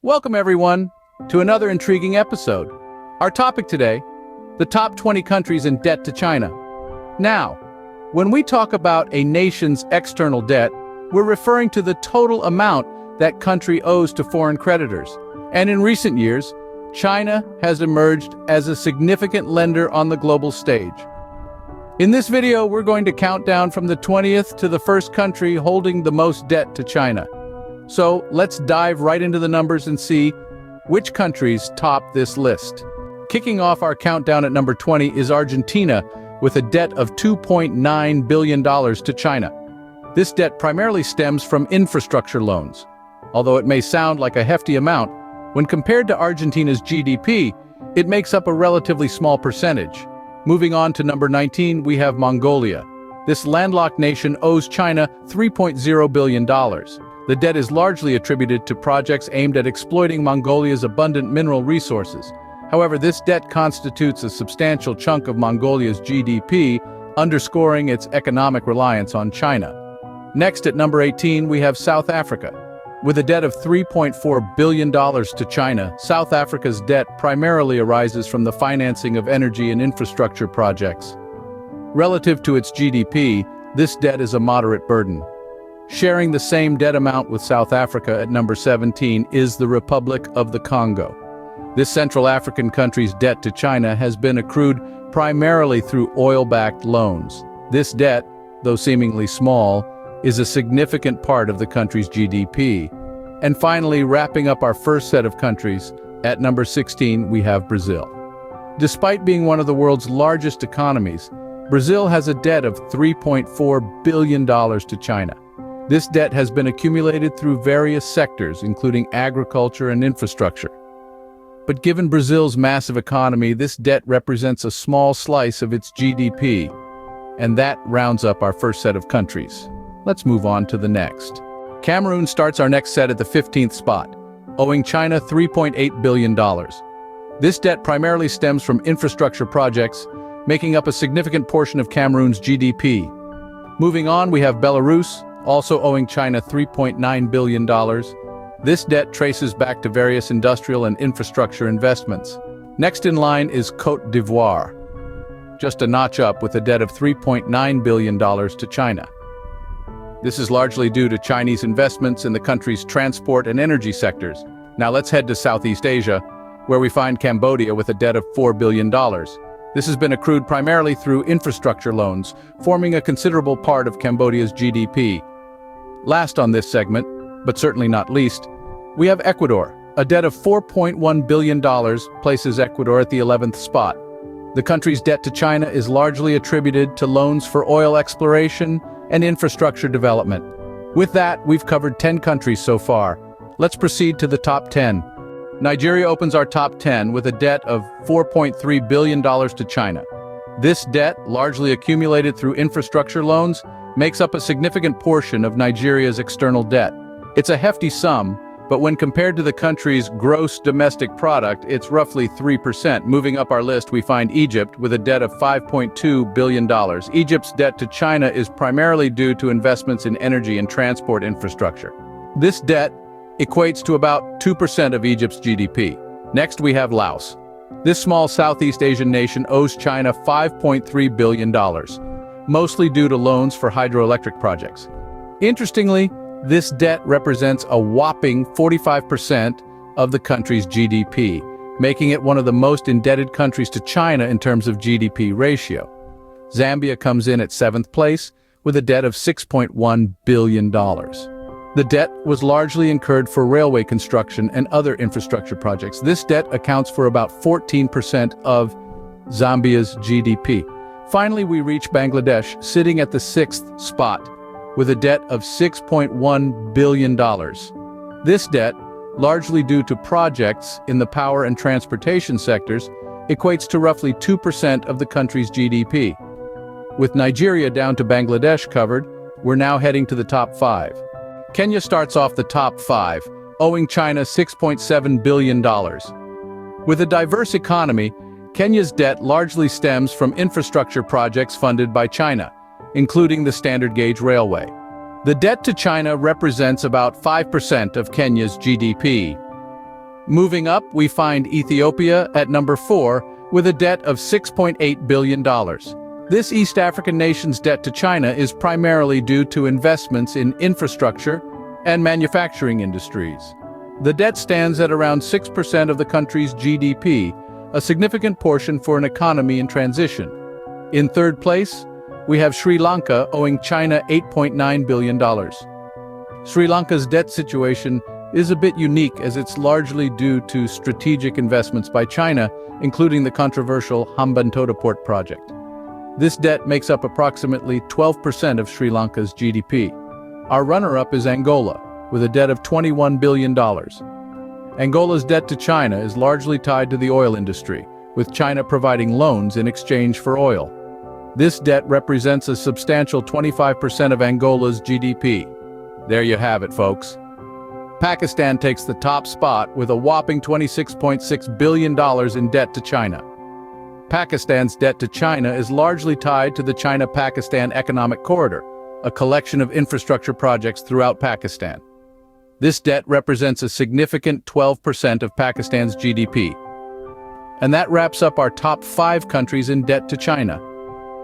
Welcome everyone to another intriguing episode. Our topic today, the top 20 countries in debt to China. Now, when we talk about a nation's external debt, we're referring to the total amount that country owes to foreign creditors. And in recent years, China has emerged as a significant lender on the global stage. In this video, we're going to count down from the 20th to the first country holding the most debt to China. So let's dive right into the numbers and see which countries top this list. Kicking off our countdown at number 20 is Argentina, with a debt of $2.9 billion to China. This debt primarily stems from infrastructure loans. Although it may sound like a hefty amount, when compared to Argentina's GDP, it makes up a relatively small percentage. Moving on to number 19, we have Mongolia. This landlocked nation owes China $3.0 billion. The debt is largely attributed to projects aimed at exploiting Mongolia's abundant mineral resources. However, this debt constitutes a substantial chunk of Mongolia's GDP, underscoring its economic reliance on China. Next, at number 18, we have South Africa. With a debt of $3.4 billion to China, South Africa's debt primarily arises from the financing of energy and infrastructure projects. Relative to its GDP, this debt is a moderate burden. Sharing the same debt amount with South Africa at number 17 is the Republic of the Congo. This Central African country's debt to China has been accrued primarily through oil-backed loans. This debt, though seemingly small, is a significant part of the country's GDP. And finally, wrapping up our first set of countries, at number 16 we have Brazil. Despite being one of the world's largest economies, Brazil has a debt of $3.4 billion to China. This debt has been accumulated through various sectors, including agriculture and infrastructure. But given Brazil's massive economy, this debt represents a small slice of its GDP. And that rounds up our first set of countries. Let's move on to the next. Cameroon starts our next set at the 15th spot, owing China $3.8 billion. This debt primarily stems from infrastructure projects, making up a significant portion of Cameroon's GDP. Moving on, we have Belarus, also owing China $3.9 billion. This debt traces back to various industrial and infrastructure investments. Next in line is Côte d'Ivoire, just a notch up with a debt of $3.9 billion to China. This is largely due to Chinese investments in the country's transport and energy sectors. Now let's head to Southeast Asia, where we find Cambodia with a debt of $4 billion. This has been accrued primarily through infrastructure loans, forming a considerable part of Cambodia's GDP. Last on this segment, but certainly not least, we have Ecuador. A debt of $4.1 billion places Ecuador at the 11th spot. The country's debt to China is largely attributed to loans for oil exploration and infrastructure development. With that, we've covered 10 countries so far. Let's proceed to the top 10. Nigeria opens our top 10 with a debt of $4.3 billion to China. This debt, largely accumulated through infrastructure loans, makes up a significant portion of Nigeria's external debt. It's a hefty sum, but when compared to the country's gross domestic product, it's roughly 3%. Moving up our list, we find Egypt with a debt of $5.2 billion. Egypt's debt to China is primarily due to investments in energy and transport infrastructure. This debt equates to about 2% of Egypt's GDP. Next, we have Laos. This small Southeast Asian nation owes China $5.3 billion, mostly due to loans for hydroelectric projects. Interestingly, this debt represents a whopping 45% of the country's GDP, making it one of the most indebted countries to China in terms of GDP ratio. Zambia comes in at 7th place with a debt of $6.1 billion. The debt was largely incurred for railway construction and other infrastructure projects. This debt accounts for about 14% of Zambia's GDP. Finally, we reach Bangladesh, sitting at the 6th spot, with a debt of $6.1 billion. This debt, largely due to projects in the power and transportation sectors, equates to roughly 2% of the country's GDP. With Nigeria down to Bangladesh covered, we're now heading to the top 5. Kenya starts off the top 5, owing China $6.7 billion. With a diverse economy, Kenya's debt largely stems from infrastructure projects funded by China, including the standard gauge railway. The debt to China represents about 5% of Kenya's GDP. Moving up, we find Ethiopia at number 4 with a debt of $6.8 billion. This East African nation's debt to China is primarily due to investments in infrastructure and manufacturing industries. The debt stands at around 6% of the country's GDP, a significant portion for an economy in transition. In third place, we have Sri Lanka owing China $8.9 billion. Sri Lanka's debt situation is a bit unique as it's largely due to strategic investments by China, including the controversial Hambantota Port project. This debt makes up approximately 12% of Sri Lanka's GDP. Our runner-up is Angola, with a debt of $21 billion. Angola's debt to China is largely tied to the oil industry, with China providing loans in exchange for oil. This debt represents a substantial 25% of Angola's GDP. There you have it, folks. Pakistan takes the top spot with a whopping $26.6 billion in debt to China. Pakistan's debt to China is largely tied to the China-Pakistan Economic Corridor, a collection of infrastructure projects throughout Pakistan. This debt represents a significant 12% of Pakistan's GDP. And that wraps up our top 5 countries in debt to China,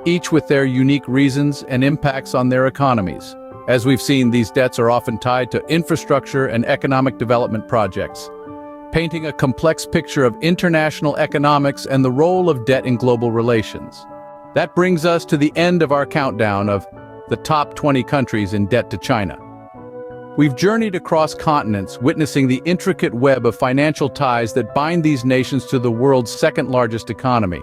each with their unique reasons and impacts on their economies. As we've seen, these debts are often tied to infrastructure and economic development projects, painting a complex picture of international economics and the role of debt in global relations. That brings us to the end of our countdown of the top 20 countries in debt to China. We've journeyed across continents, witnessing the intricate web of financial ties that bind these nations to the world's second-largest economy.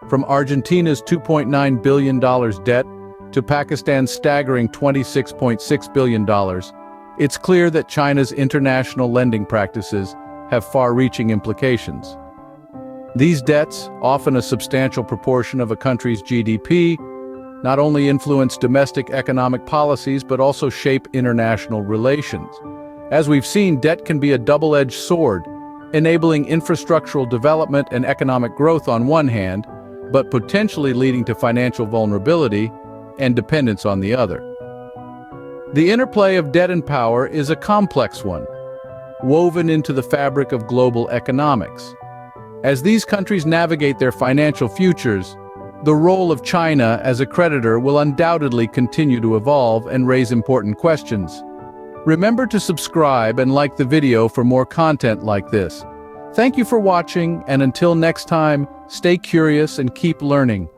From Argentina's $2.9 billion debt to Pakistan's staggering $26.6 billion, it's clear that China's international lending practices have far-reaching implications. These debts, often a substantial proportion of a country's GDP, not only influence domestic economic policies but also shape international relations. As we've seen, debt can be a double-edged sword, enabling infrastructural development and economic growth on one hand, but potentially leading to financial vulnerability and dependence on the other. The interplay of debt and power is a complex one, woven into the fabric of global economics. As these countries navigate their financial futures, the role of China as a creditor will undoubtedly continue to evolve and raise important questions. Remember to subscribe and like the video for more content like this. Thank you for watching, and until next time, stay curious and keep learning.